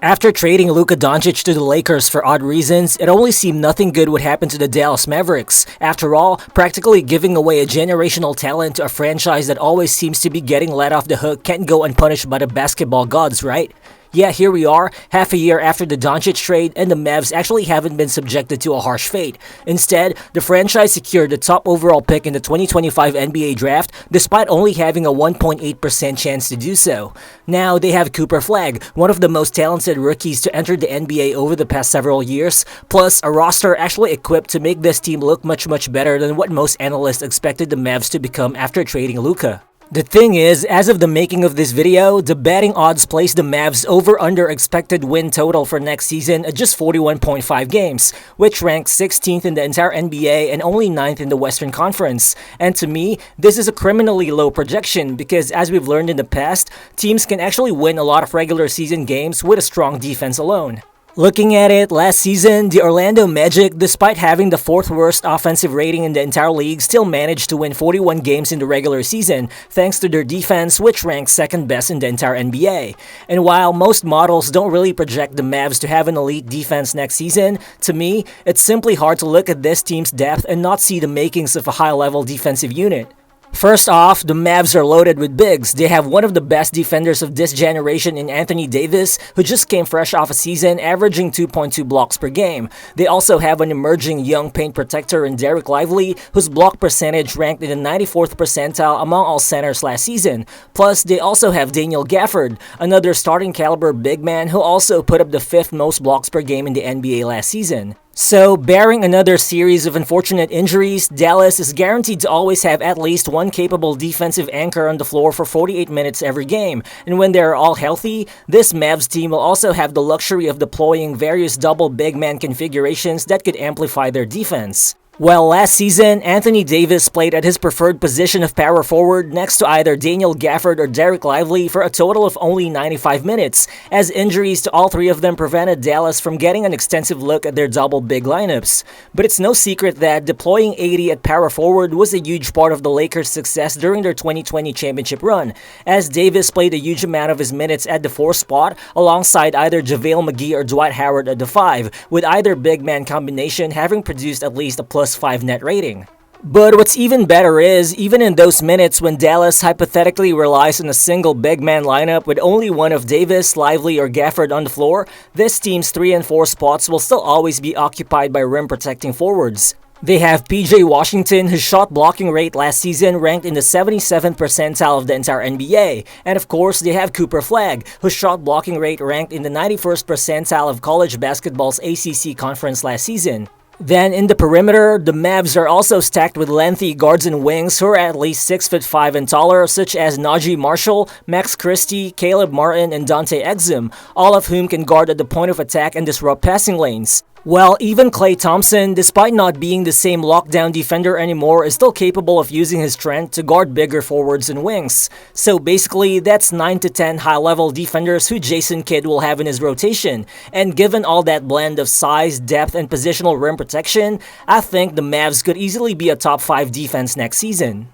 After trading Luka Doncic to the Lakers for odd reasons, it only seemed nothing good would happen to the Dallas Mavericks. After all, practically giving away a generational talent to a franchise that always seems to be getting let off the hook can't go unpunished by the basketball gods, right? Yeah, here we are, half a year after the Doncic trade, and the Mavs actually haven't been subjected to a harsh fate. Instead, the franchise secured the top overall pick in the 2025 NBA draft, despite only having a 1.8% chance to do so. Now, they have Cooper Flagg, one of the most talented rookies to enter the NBA over the past several years, plus a roster actually equipped to make this team look much better than what most analysts expected the Mavs to become after trading Luka. The thing is, as of the making of this video, the betting odds place the Mavs over-under expected win total for next season at just 41.5 games, which ranks 16th in the entire NBA and only 9th in the Western Conference. And to me, this is a criminally low projection because as we've learned in the past, teams can actually win a lot of regular season games with a strong defense alone. Looking at it, last season, the Orlando Magic, despite having the 4th worst offensive rating in the entire league, still managed to win 41 games in the regular season, thanks to their defense, which ranks 2nd best in the entire NBA. And while most models don't really project the Mavs to have an elite defense next season, to me, it's simply hard to look at this team's depth and not see the makings of a high-level defensive unit. First off, the Mavs are loaded with bigs. They have one of the best defenders of this generation in Anthony Davis, who just came fresh off a season averaging 2.2 blocks per game. They also have an emerging young paint protector in Derek Lively, whose block percentage ranked in the 94th percentile among all centers last season. Plus, they also have Daniel Gafford, another starting caliber big man who also put up the 5th most blocks per game in the NBA last season. So, barring another series of unfortunate injuries, Dallas is guaranteed to always have at least one capable defensive anchor on the floor for 48 minutes every game. And when they are all healthy, this Mavs team will also have the luxury of deploying various double big man configurations that could amplify their defense. Well, last season, Anthony Davis played at his preferred position of power forward next to either Daniel Gafford or Derek Lively for a total of only 95 minutes, as injuries to all three of them prevented Dallas from getting an extensive look at their double big lineups. But it's no secret that deploying 80 at power forward was a huge part of the Lakers' success during their 2020 championship run, as Davis played a huge amount of his minutes at the 4 spot alongside either JaVale McGee or Dwight Howard at the 5, with either big man combination having produced at least a +5 net rating. But what's even better is, even in those minutes when Dallas hypothetically relies on a single big man lineup with only one of Davis, Lively, or Gafford on the floor, this team's 3 and 4 spots will still always be occupied by rim-protecting forwards. They have PJ Washington, whose shot blocking rate last season ranked in the 77th percentile of the entire NBA. And of course, they have Cooper Flagg, whose shot blocking rate ranked in the 91st percentile of college basketball's ACC conference last season. Then in the perimeter, the Mavs are also stacked with lengthy guards and wings who are at least 6'5" and taller, such as Najee Marshall, Max Christie, Caleb Martin, and Dante Exum, all of whom can guard at the point of attack and disrupt passing lanes. Well, even Klay Thompson, despite not being the same lockdown defender anymore, is still capable of using his strength to guard bigger forwards and wings. So basically, that's 9 to 10 high-level defenders who Jason Kidd will have in his rotation. And given all that blend of size, depth, and positional rim protection, I think the Mavs could easily be a top 5 defense next season.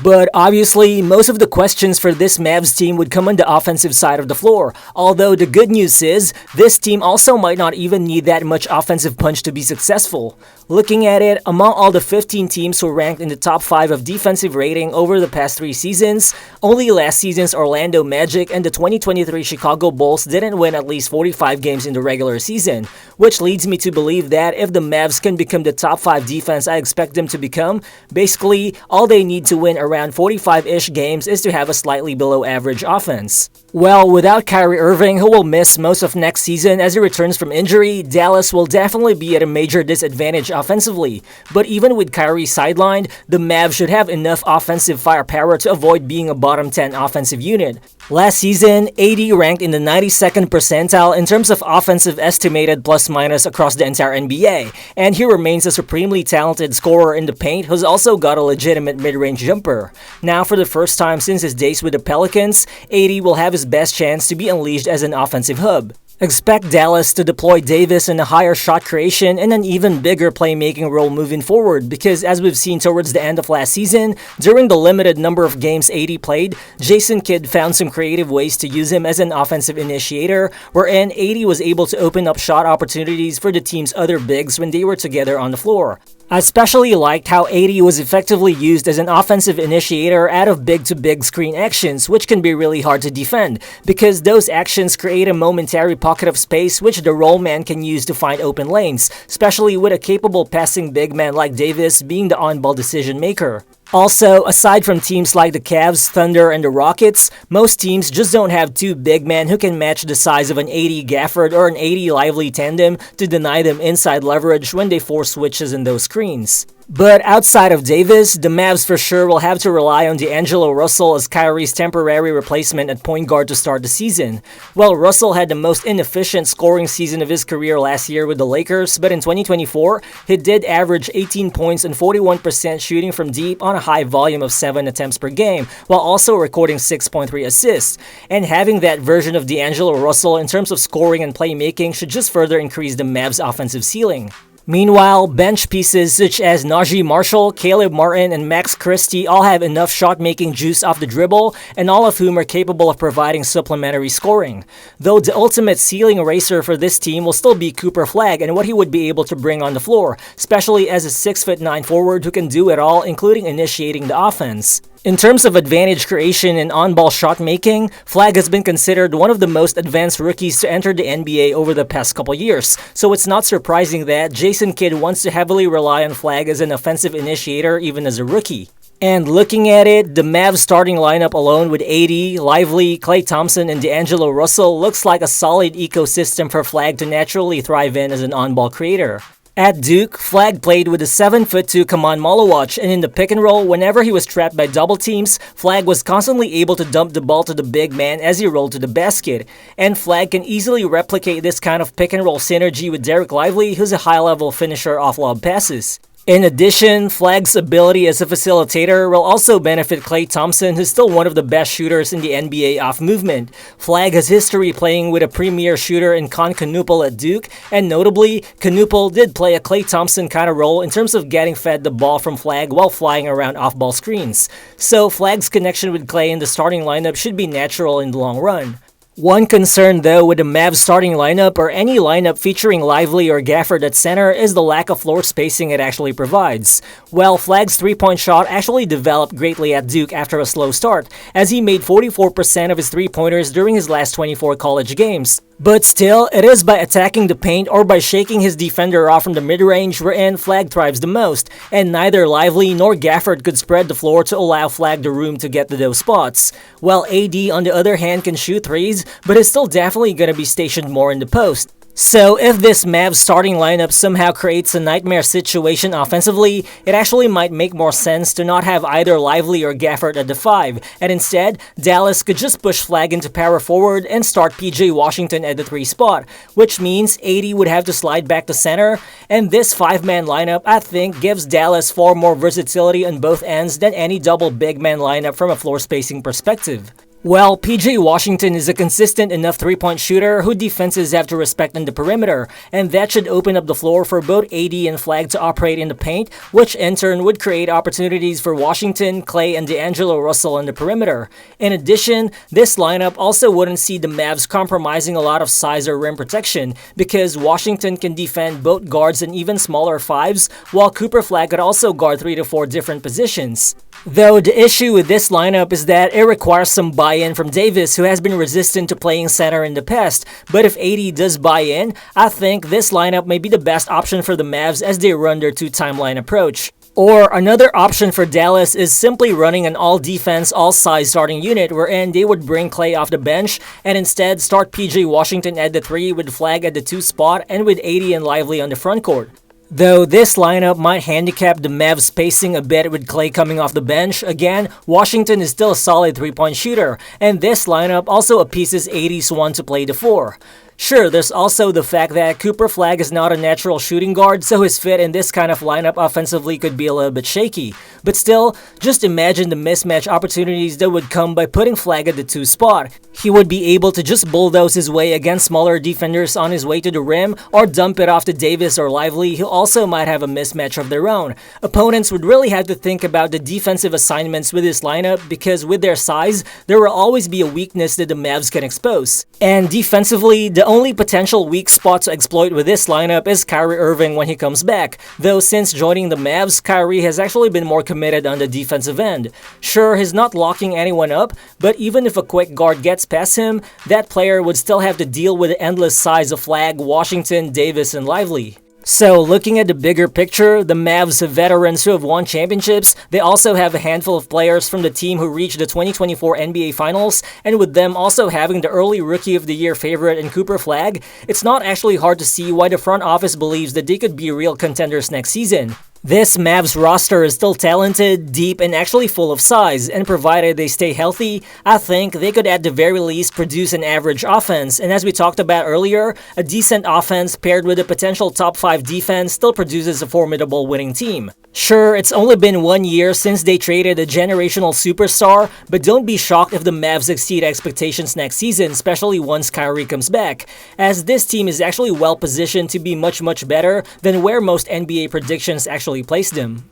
But obviously, most of the questions for this Mavs team would come on the offensive side of the floor. Although the good news is, this team also might not even need that much offensive punch to be successful. Looking at it, among all the 15 teams who ranked in the top 5 of defensive rating over the past 3 seasons, only last season's Orlando Magic and the 2023 Chicago Bulls didn't win at least 45 games in the regular season, which leads me to believe that if the Mavs can become the top 5 defense I expect them to become, basically, all they need to win around 45-ish games is to have a slightly below average offense. Well, without Kyrie Irving, who will miss most of next season as he returns from injury, Dallas will definitely be at a major disadvantage offensively. But even with Kyrie sidelined, the Mavs should have enough offensive firepower to avoid being a bottom 10 offensive unit. Last season, AD ranked in the 92nd percentile in terms of offensive estimated plus-minus across the entire NBA, and he remains a supremely talented scorer in the paint who's also got a legitimate mid-range jumper. Now, for the first time since his days with the Pelicans, AD will have his best chance to be unleashed as an offensive hub. Expect Dallas to deploy Davis in a higher shot creation and an even bigger playmaking role moving forward because as we've seen towards the end of last season, during the limited number of games AD played, Jason Kidd found some creative ways to use him as an offensive initiator, wherein AD was able to open up shot opportunities for the team's other bigs when they were together on the floor. I especially liked how AD was effectively used as an offensive initiator out of big-to-big screen actions, which can be really hard to defend, because those actions create a momentary pocket of space which the roll man can use to find open lanes, especially with a capable passing big man like Davis being the on-ball decision maker. Also, aside from teams like the Cavs, Thunder, and the Rockets, most teams just don't have two big men who can match the size of an AD Gafford or an AD Lively tandem to deny them inside leverage when they force switches in those screens. But outside of Davis, the Mavs for sure will have to rely on D'Angelo Russell as Kyrie's temporary replacement at point guard to start the season. Well, Russell had the most inefficient scoring season of his career last year with the Lakers, but in 2024, he did average 18 points and 41% shooting from deep on a high volume of 7 attempts per game, while also recording 6.3 assists. And having that version of D'Angelo Russell in terms of scoring and playmaking should just further increase the Mavs' offensive ceiling. Meanwhile, bench pieces such as Najee Marshall, Caleb Martin, and Max Christie all have enough shot-making juice off the dribble, and all of whom are capable of providing supplementary scoring. Though the ultimate ceiling raiser for this team will still be Cooper Flagg and what he would be able to bring on the floor, especially as a 6'9" forward who can do it all, including initiating the offense. In terms of advantage creation and on-ball shot making, Flagg has been considered one of the most advanced rookies to enter the NBA over the past couple years, so it's not surprising that Jason Kidd wants to heavily rely on Flagg as an offensive initiator even as a rookie. And looking at it, the Mavs starting lineup alone with AD, Lively, Klay Thompson, and D'Angelo Russell looks like a solid ecosystem for Flagg to naturally thrive in as an on-ball creator. At Duke, Flagg played with a 7'2" Kaman Malawach, and in the pick and roll, whenever he was trapped by double teams, Flagg was constantly able to dump the ball to the big man as he rolled to the basket. And Flagg can easily replicate this kind of pick and roll synergy with Derek Lively, who's a high-level finisher off lob passes. In addition, Flagg's ability as a facilitator will also benefit Klay Thompson, who's still one of the best shooters in the NBA off movement. Flagg has history playing with a premier shooter in Con Knuppel at Duke, and notably, Knuppel did play a Klay Thompson kind of role in terms of getting fed the ball from Flagg while flying around off-ball screens. So Flagg's connection with Klay in the starting lineup should be natural in the long run. One concern though with the Mavs starting lineup or any lineup featuring Lively or Gafford at center is the lack of floor spacing it actually provides. Well, Flagg's three-point shot actually developed greatly at Duke after a slow start, as he made 44% of his three-pointers during his last 24 college games. But still, it is by attacking the paint or by shaking his defender off from the mid-range wherein Flagg thrives the most, and neither Lively nor Gafford could spread the floor to allow Flagg the room to get to those spots. While AD on the other hand can shoot threes, but is still definitely going to be stationed more in the post. So if this Mavs starting lineup somehow creates a nightmare situation offensively, it actually might make more sense to not have either Lively or Gafford at the 5, and instead, Dallas could just push Flagg into power forward and start PJ Washington at the 3 spot, which means AD would have to slide back to center, and this 5-man lineup I think gives Dallas far more versatility on both ends than any double big man lineup from a floor spacing perspective. Well, PJ Washington is a consistent enough three-point shooter who defenses have to respect on the perimeter, and that should open up the floor for both AD and Flagg to operate in the paint, which in turn would create opportunities for Washington, Klay, and D'Angelo Russell on the perimeter. In addition, this lineup also wouldn't see the Mavs compromising a lot of size or rim protection, because Washington can defend both guards and even smaller 5s, while Cooper Flagg could also guard 3 to 4 different positions. Though the issue with this lineup is that it requires some buy-in from Davis, who has been resistant to playing center in the past, but if AD does buy in, I think this lineup may be the best option for the Mavs as they run their 2-timeline approach. Or another option for Dallas is simply running an all-defense, all-size starting unit wherein they would bring Klay off the bench and instead start PJ Washington at the 3 with Flagg at the 2 spot and with AD and Lively on the front court. Though this lineup might handicap the Mavs spacing a bit with Klay coming off the bench, again, Washington is still a solid 3-point shooter, and this lineup also appeases 80s one to play the 4. Sure, there's also the fact that Cooper Flagg is not a natural shooting guard, so his fit in this kind of lineup offensively could be a little bit shaky. But still, just imagine the mismatch opportunities that would come by putting Flagg at the 2 spot. He would be able to just bulldoze his way against smaller defenders on his way to the rim, or dump it off to Davis or Lively, who also might have a mismatch of their own. Opponents would really have to think about the defensive assignments with this lineup, because with their size, there will always be a weakness that the Mavs can expose. And defensively, the only potential weak spot to exploit with this lineup is Kyrie Irving when he comes back, though since joining the Mavs, Kyrie has actually been more committed on the defensive end. Sure, he's not locking anyone up, but even if a quick guard gets past him, that player would still have to deal with the endless size of Flagg, Washington, Davis, and Lively. So, looking at the bigger picture, the Mavs have veterans who have won championships. They also have a handful of players from the team who reached the 2024 NBA Finals, and with them also having the early Rookie of the Year favorite in Cooper Flagg, it's not actually hard to see why the front office believes that they could be real contenders next season. This Mavs roster is still talented, deep, and actually full of size, and provided they stay healthy, I think they could at the very least produce an average offense, and as we talked about earlier, a decent offense paired with a potential top 5 defense still produces a formidable winning team. Sure, it's only been 1 year since they traded a generational superstar, but don't be shocked if the Mavs exceed expectations next season, especially once Kyrie comes back, as this team is actually well positioned to be much better than where most NBA predictions actually place them.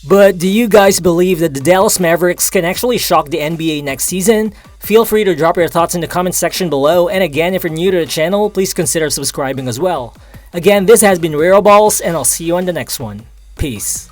But do you guys believe that the Dallas Mavericks can actually shock the NBA next season? Feel free to drop your thoughts in the comment section below, and again, if you're new to the channel, please consider subscribing as well. Again, this has been Rero Balls, and I'll see you on the next one. Peace.